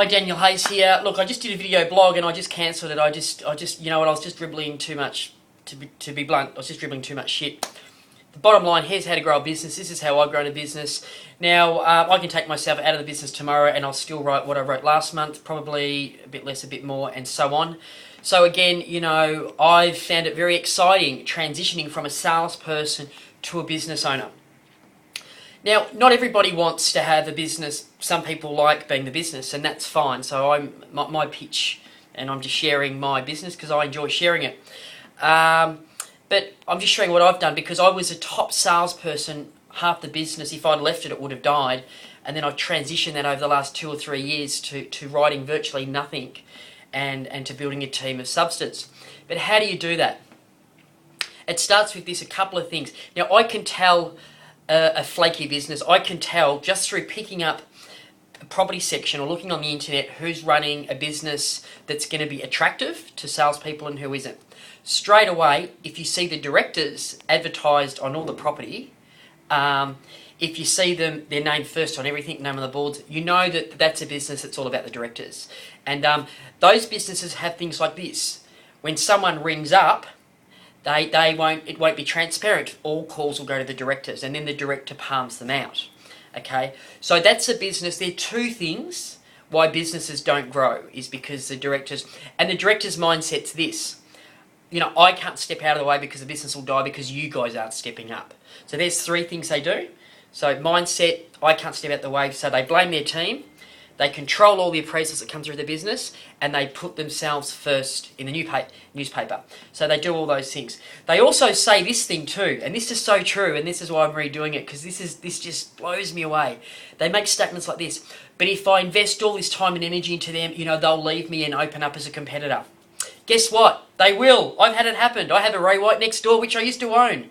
Hi, Daniel Hayes here. Look, I just did a video blog and I just cancelled it. I just, you know what? I was just dribbling too much. To be blunt, I was just dribbling too much shit. The bottom line: here's how to grow a business. This is how I've grown a business. Now, I can take myself out of the business tomorrow and I'll still write what I wrote last month, probably a bit less, a bit more, and so on. So again, you know, I've found it very exciting transitioning from a salesperson to a business owner. Now, not everybody wants to have a business. Some people like being the business, and that's fine. So my pitch, and I'm just sharing my business because I enjoy sharing it. But I'm just sharing what I've done because I was a top salesperson. Half the business, if I'd left it, it would have died. And then I've transitioned that over the last 2 or 3 years to writing virtually nothing and to building a team of substance. But how do you do that? It starts with a couple of things. Now, I can tell a flaky business, I can tell just through picking up a property section or looking on the internet who's running a business that's going to be attractive to salespeople and who isn't. Straight away, if you see the directors advertised on all the property, if you see them, their name first on everything, name on the boards, you know that that's a business that's all about the directors. And those businesses have things like this. When someone rings up, it won't be transparent. All calls will go to the directors, and then the director palms them out. Okay, so that's a business. There are two things why businesses don't grow is because the directors mindset's this. You know, I can't step out of the way because the business will die because you guys aren't stepping up. So there's three things they do. So mindset, I can't step out of the way. So they blame their team. They control all the appraisals that come through the business, and they put themselves first in the newspaper. So they do all those things. They also say this thing too, and this is so true, and this is why I'm redoing it, because this just blows me away. They make statements like this: but if I invest all this time and energy into them, you know, they'll leave me and open up as a competitor. Guess what? They will. I've had it happen. I have a Ray White next door, which I used to own,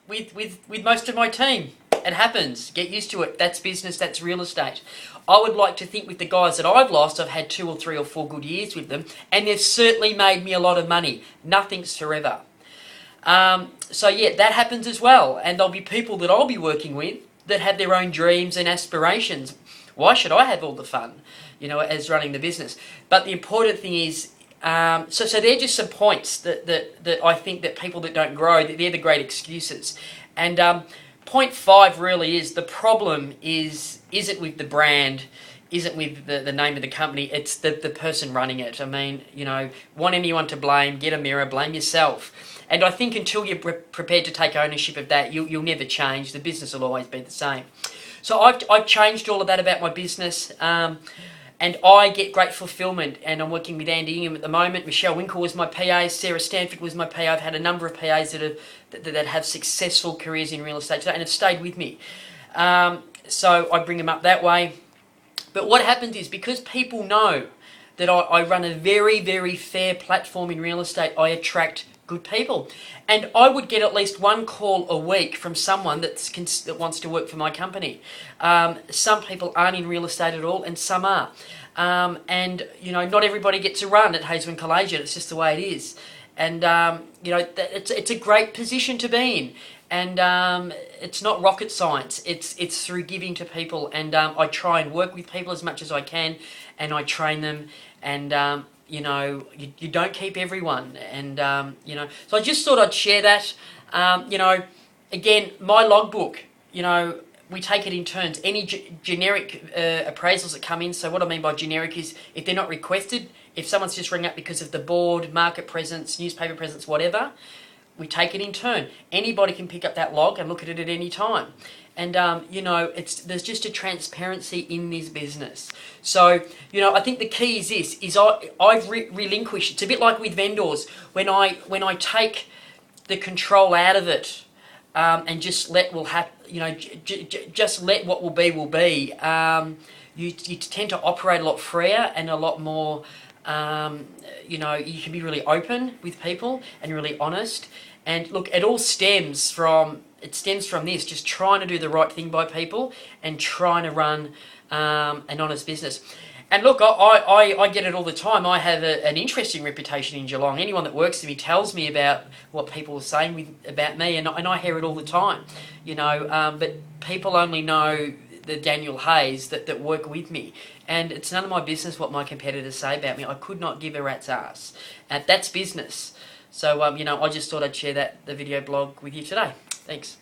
with most of my team. It happens. Get used to it. That's business. That's real estate. I would like to think with the guys that I've lost, I've had 2 or 3 or 4 good years with them, and they've certainly made me a lot of money. Nothing's forever. So yeah, that happens as well. And there'll be people that I'll be working with that have their own dreams and aspirations. Why should I have all the fun, you know, as running the business? But the important thing is, so they're just some points that I think that people that don't grow, they're the great excuses. And point 5 really is the problem isn't with the brand, isn't with the name of the company, it's the person running it. I mean, you know, want anyone to blame, get a mirror, blame yourself. And I think until you're prepared to take ownership of that, you'll never change. The business will always be the same. So I've changed all of that about my business. And I get great fulfillment, and I'm working with Andy Ingham at the moment. Michelle Winkle was my PA, Sarah Stanford was my PA. I've had a number of PAs that have successful careers in real estate and have stayed with me. So I bring them up that way. But what happens is, because people know that I run a very, very fair platform in real estate, I attract good people. And I would get at least 1 call a week from someone that wants to work for my company. Some people aren't in real estate at all, and some are. And, you know, not everybody gets a run at Hazelwyn Collegiate. It's just the way it is. And, you know, it's a great position to be in. And it's not rocket science. It's through giving to people. And I try and work with people as much as I can, and I train them. And you know, you don't keep everyone. And you know, so I just thought I'd share that. You know, again, my logbook, you know, we take it in turns. Any generic appraisals that come in, so what I mean by generic is if they're not requested, if someone's just ringing up because of the board, market presence, newspaper presence, whatever, we take it in turn. Anybody can pick up that log and look at it at any time. And, you know, there's just a transparency in this business. So, you know, I think the key is this, is I've relinquished. It's a bit like with vendors. When I take the control out of it, and just let just let what will be, you tend to operate a lot freer and a lot more, you know, you can be really open with people and really honest. And look, it all stems from this, just trying to do the right thing by people and trying to run an honest business. And look, I get it all the time. I have an interesting reputation in Geelong. Anyone that works with me tells me about what people are saying about me, and I hear it all the time. You know, but people only know the Daniel Hayes that work with me. And it's none of my business what my competitors say about me. I could not give a rat's ass. And that's business. So, I just thought I'd share the video blog with you today. Thanks.